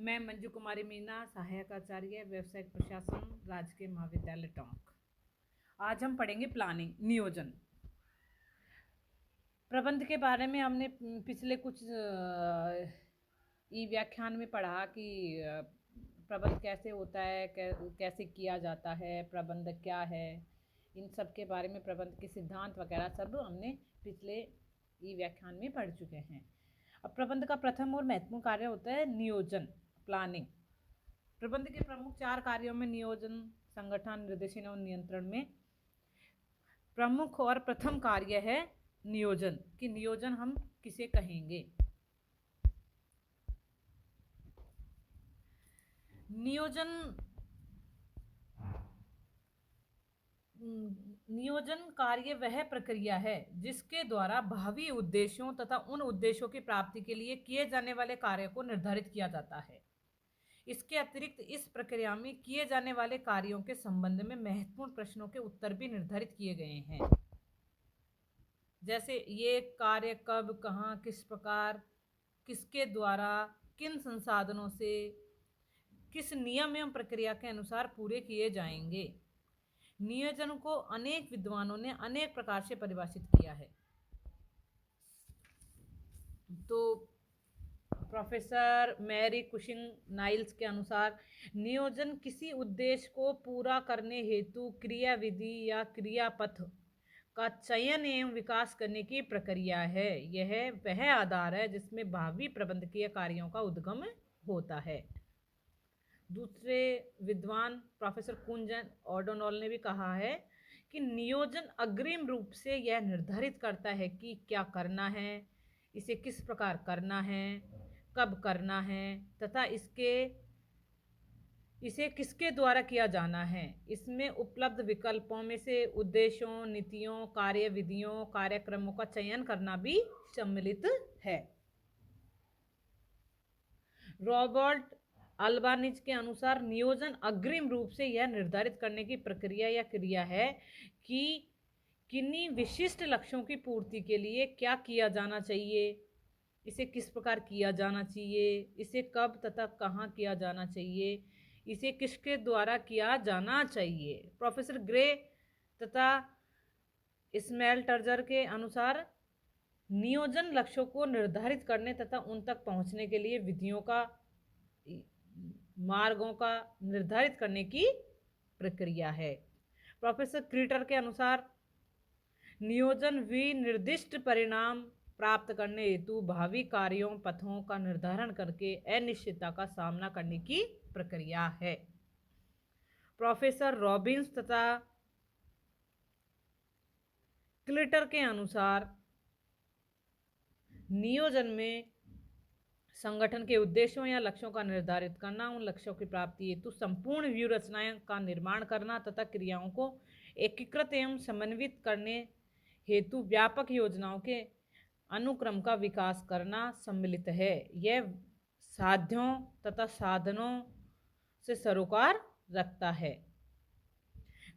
मैं मंजू कुमारी मीना, सहायक आचार्य व्यवसायिक प्रशासन, राजकीय महाविद्यालय टोंक। आज हम पढ़ेंगे प्लानिंग, नियोजन। प्रबंध के बारे में हमने पिछले कुछ ई व्याख्यान में पढ़ा कि प्रबंध कैसे होता है, कैसे किया जाता है, प्रबंध क्या है, इन सब के बारे में, प्रबंध के सिद्धांत वगैरह सब हमने पिछले ई व्याख्यान में पढ़ चुके हैं। अब प्रबंध का प्रथम और महत्वपूर्ण कार्य होता है नियोजन, प्लानिंग। प्रबंध के प्रमुख 4 कार्यों में नियोजन, संगठन, निर्देशन और नियंत्रण में प्रमुख और प्रथम कार्य है नियोजन। कि नियोजन हम किसे कहेंगे? नियोजन कार्य वह प्रक्रिया है जिसके द्वारा भावी उद्देश्यों तथा उन उद्देश्यों की प्राप्ति के लिए किए जाने वाले कार्य को निर्धारित किया जाता है। इसके अतिरिक्त इस प्रक्रिया में किए जाने वाले कार्यों के संबंध में महत्वपूर्ण प्रश्नों के उत्तर भी निर्धारित किए गए हैं। जैसे ये कार्य कब, कहाँ, किस प्रकार, किसके द्वारा, किन संसाधनों से, किस नियम एवं प्रक्रिया के अनुसार पूरे किए जाएंगे। नियोजन को अनेक विद्वानों ने अनेक प्रकार से परिभाषित किया है। तो प्रोफेसर मैरी कुशिंग नाइल्स के अनुसार नियोजन किसी उद्देश्य को पूरा करने हेतु क्रियाविधि या क्रियापथ का चयन एवं विकास करने की प्रक्रिया है। यह वह आधार है जिसमें भावी प्रबंधकीय कार्यों का उद्गम होता है। दूसरे विद्वान प्रोफेसर कुंजन ओडोनॉल ने भी कहा है कि नियोजन अग्रिम रूप से यह निर्धारित करता है कि क्या करना है, इसे किस प्रकार करना है, कब करना है तथा इसे किसके द्वारा किया जाना है। इसमें उपलब्ध विकल्पों में से उद्देश्यों, नीतियों, कार्यविधियों, कार्यक्रमों का चयन करना भी सम्मिलित है। रॉबर्ट अल्बानिज के अनुसार नियोजन अग्रिम रूप से यह निर्धारित करने की प्रक्रिया या क्रिया है कि किन्हीं विशिष्ट लक्ष्यों की पूर्ति के लिए क्या किया जाना चाहिए, इसे किस प्रकार किया जाना चाहिए, इसे कब तथा कहाँ किया जाना चाहिए, इसे किसके द्वारा किया जाना चाहिए। प्रोफेसर ग्रे तथा इस्माइल टर्जर के अनुसार नियोजन लक्ष्यों को निर्धारित करने तथा उन तक पहुंचने के लिए विधियों का, मार्गों का निर्धारित करने की प्रक्रिया है। प्रोफेसर क्रीटर के अनुसार नियोजन विनिर्दिष्ट परिणाम प्राप्त करने हेतु भावी कार्यों, पथों का निर्धारण करके अनिश्चितता का सामना करने की प्रक्रिया है। प्रोफेसर रॉबिन्स तथा क्लिटर के अनुसार नियोजन में संगठन के उद्देश्यों या लक्ष्यों का निर्धारित करना, उन लक्ष्यों की प्राप्ति हेतु संपूर्ण व्यू रचनाएं का निर्माण करना तथा क्रियाओं को एकीकृत एवं समन्वित करने हेतु व्यापक योजनाओं के अनुक्रम का विकास करना सम्मिलित है। यह साध्यों तथा साधनों से सरोकार रखता है।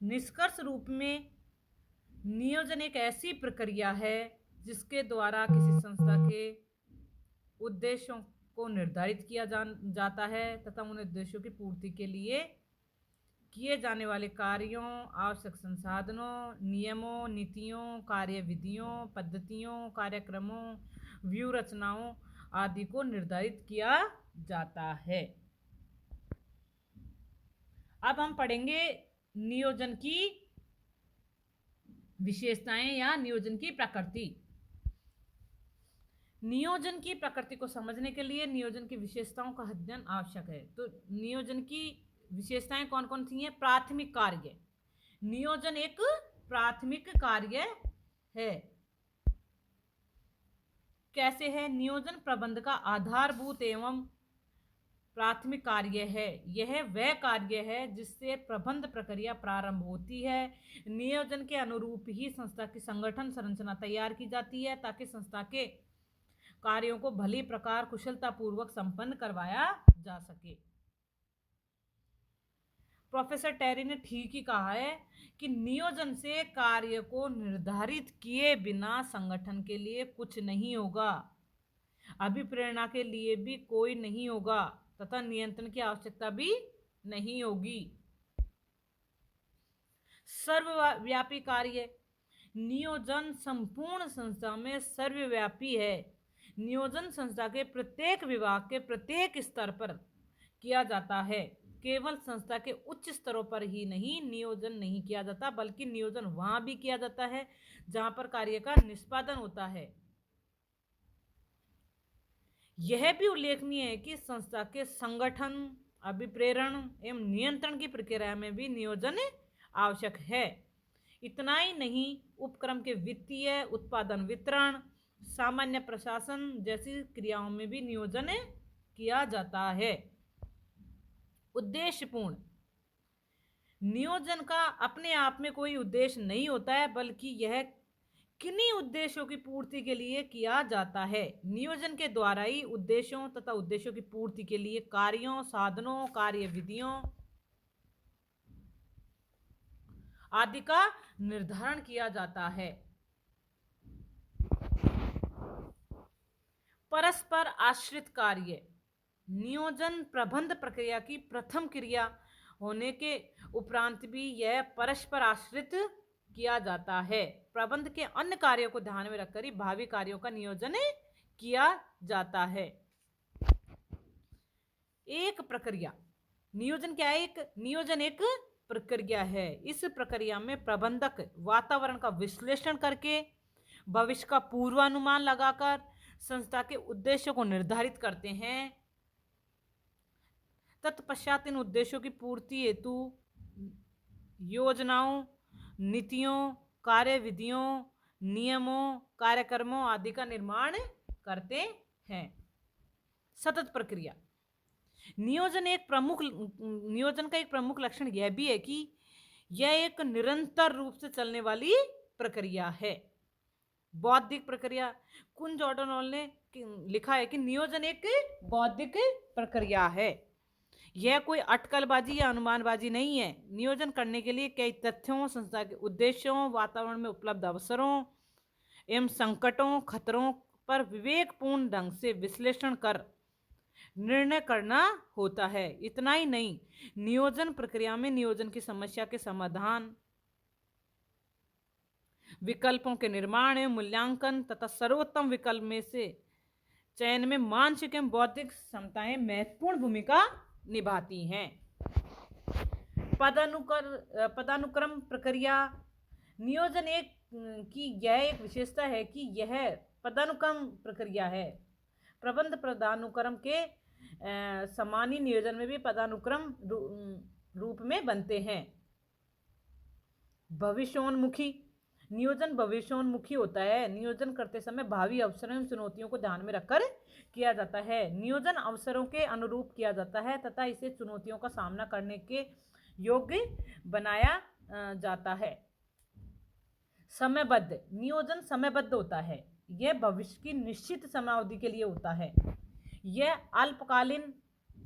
निष्कर्ष रूप में नियोजन एक ऐसी प्रक्रिया है जिसके द्वारा किसी संस्था के उद्देश्यों को निर्धारित किया जाता है तथा उन उद्देश्यों की पूर्ति के लिए किए जाने वाले कार्यों, आवश्यक संसाधनों, नियमों, नीतियों, कार्यविधियों, पद्धतियों, कार्यक्रमों, व्यू रचनाओं आदि को निर्धारित किया जाता है। अब हम पढ़ेंगे नियोजन की विशेषताएं या नियोजन की प्रकृति। नियोजन की प्रकृति को समझने के लिए नियोजन की विशेषताओं का अध्ययन आवश्यक है। तो नियोजन की विशेषताएं कौन कौन सी हैं? प्राथमिक कार्य। नियोजन एक प्राथमिक कार्य है। कैसे है? नियोजन प्रबंध का आधारभूत एवं प्राथमिक कार्य है। यह वह कार्य है जिससे प्रबंध प्रक्रिया प्रारंभ होती है। नियोजन के अनुरूप ही संस्था की संगठन संरचना तैयार की जाती है ताकि संस्था के कार्यों को भली प्रकार कुशलतापूर्वक संपन्न करवाया जा सके। प्रोफेसर टेरी ने ठीक ही कहा है कि नियोजन से कार्य को निर्धारित किए बिना संगठन के लिए कुछ नहीं होगा। अभिप्रेरणा के लिए भी कोई नहीं होगा तथा नियंत्रण की आवश्यकता भी नहीं होगी। सर्वव्यापी कार्य। नियोजन संपूर्ण संस्था में सर्वव्यापी है। नियोजन संस्था के प्रत्येक विभाग के प्रत्येक स्तर पर किया जाता है। केवल संस्था के उच्च स्तरों पर ही नहीं नियोजन नहीं किया जाता, बल्कि नियोजन वहां भी किया जाता है जहां पर कार्य का निष्पादन होता है। यह भी उल्लेखनीय है कि संस्था के संगठन, अभिप्रेरण एवं नियंत्रण की प्रक्रिया में भी नियोजन आवश्यक है। इतना ही नहीं, उपक्रम के वित्तीय, उत्पादन, वितरण, सामान्य प्रशासन जैसी क्रियाओं में भी नियोजन किया जाता है। उद्देश्यपूर्ण। नियोजन का अपने आप में कोई उद्देश्य नहीं होता है, बल्कि यह किन्हीं उद्देश्यों की पूर्ति के लिए किया जाता है। नियोजन के द्वारा ही उद्देश्यों तथा उद्देश्यों की पूर्ति के लिए कार्यों, साधनों, कार्यविधियों आदि का निर्धारण किया जाता है। परस्पर आश्रित कार्य। नियोजन प्रबंध प्रक्रिया की प्रथम क्रिया होने के उपरांत भी यह परस्पर आश्रित किया जाता है। प्रबंध के अन्य कार्यों को ध्यान में रखकर ही भावी कार्यों का नियोजन किया जाता है। एक प्रक्रिया। नियोजन क्या है? नियोजन एक प्रक्रिया है। इस प्रक्रिया में प्रबंधक वातावरण का विश्लेषण करके भविष्य का पूर्वानुमान लगाकर संस्था के उद्देश्यों को निर्धारित करते हैं। तत्पश्चात इन उद्देश्यों की पूर्ति हेतु योजनाओं, नीतियों, कार्यविधियों, नियमों, कार्यक्रमों आदि का निर्माण करते हैं। सतत प्रक्रिया। नियोजन का एक प्रमुख लक्षण यह भी है कि यह एक निरंतर रूप से चलने वाली प्रक्रिया है। बौद्धिक प्रक्रिया। कुंज ओडोनॉल ने लिखा है कि नियोजन एक बौद्धिक प्रक्रिया है। यह कोई अटकलबाजी या अनुमानबाजी नहीं है। नियोजन करने के लिए कई तथ्यों, संस्था के उद्देश्यों, वातावरण में उपलब्ध अवसरों एवं संकटों, खतरों पर विवेकपूर्ण ढंग से विश्लेषण कर निर्णय करना होता है। इतना ही नहीं, नियोजन प्रक्रिया में नियोजन की समस्या के समाधान, विकल्पों के निर्माण एवं मूल्यांकन तथा सर्वोत्तम विकल्प में से चयन में मानसिक एवं बौद्धिक क्षमताएं महत्वपूर्ण भूमिका निभाती हैं। पदानुक्रम प्रक्रिया। नियोजन यह एक विशेषता है कि यह पदानुक्रम प्रक्रिया है। प्रबंध पदानुक्रम के समान ही नियोजन में भी पदानुक्रम रूप में बनते हैं। भविष्योन्मुखी। नियोजन भविष्योन्मुखी होता है। नियोजन करते समय भावी अवसरों एवं चुनौतियों को ध्यान में रखकर किया जाता है। नियोजन अवसरों के अनुरूप किया जाता है तथा इसे चुनौतियों का सामना करने के योग्य बनाया जाता है। समयबद्ध। नियोजन समयबद्ध होता है। यह भविष्य की निश्चित समयावधि के लिए होता है। यह अल्पकालीन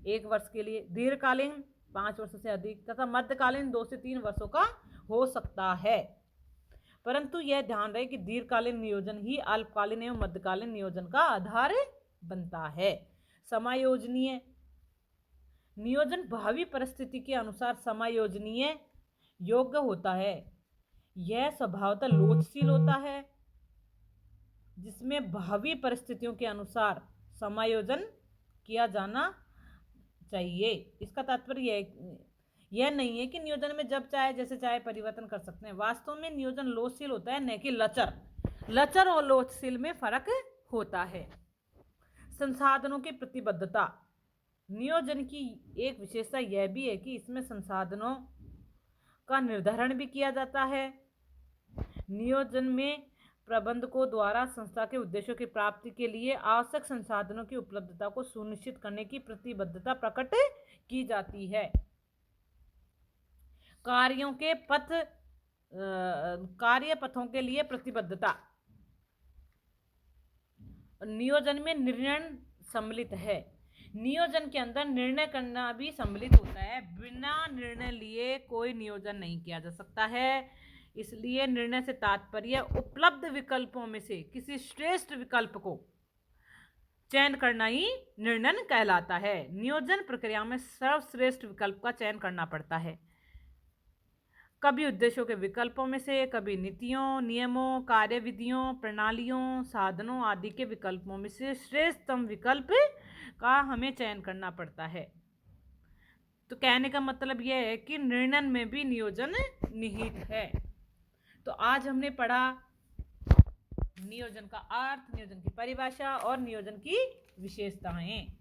1 वर्ष के लिए, दीर्घकालीन 5 वर्षों से अधिक तथा मध्यकालीन 2 से 3 वर्षों का हो सकता है। परंतु यह ध्यान रहे कि दीर्घकालीन नियोजन ही अल्पकालीन एवं मध्यकालीन नियोजन का आधार बनता है। समायोजनीय। नियोजन भावी परिस्थिति के अनुसार समायोजनीय योग्य होता है। यह स्वभावतः लोचशील होता है, जिसमें भावी परिस्थितियों के अनुसार समायोजन किया जाना चाहिए। इसका तात्पर्य यह नहीं है कि नियोजन में जब चाहे जैसे चाहे परिवर्तन कर सकते हैं। वास्तव में नियोजन लोचशील होता है, न कि लचर। लचर और लोचशील में फर्क होता है। संसाधनों की प्रतिबद्धता। नियोजन की एक विशेषता यह भी है कि इसमें संसाधनों का निर्धारण भी किया जाता है। नियोजन में प्रबंधकों द्वारा संस्था के उद्देश्यों की प्राप्ति के लिए आवश्यक संसाधनों की उपलब्धता को सुनिश्चित करने की प्रतिबद्धता प्रकट की जाती है। कार्य पथों के लिए प्रतिबद्धता। नियोजन में निर्णय सम्मिलित है। नियोजन के अंदर निर्णय करना भी सम्मिलित होता है। बिना निर्णय लिए कोई नियोजन नहीं किया जा सकता है। इसलिए निर्णय से तात्पर्य उपलब्ध विकल्पों में से किसी श्रेष्ठ विकल्प को चयन करना ही निर्णय कहलाता है। नियोजन प्रक्रिया में सर्वश्रेष्ठ विकल्प का चयन करना पड़ता है। कभी उद्देश्यों के विकल्पों में से, कभी नीतियों, नियमों, कार्यविधियों, प्रणालियों, साधनों आदि के विकल्पों में से श्रेष्ठतम विकल्प का हमें चयन करना पड़ता है। तो कहने का मतलब यह है कि निर्णय में भी नियोजन निहित है। तो आज हमने पढ़ा नियोजन का अर्थ, नियोजन की परिभाषा और नियोजन की विशेषताएं।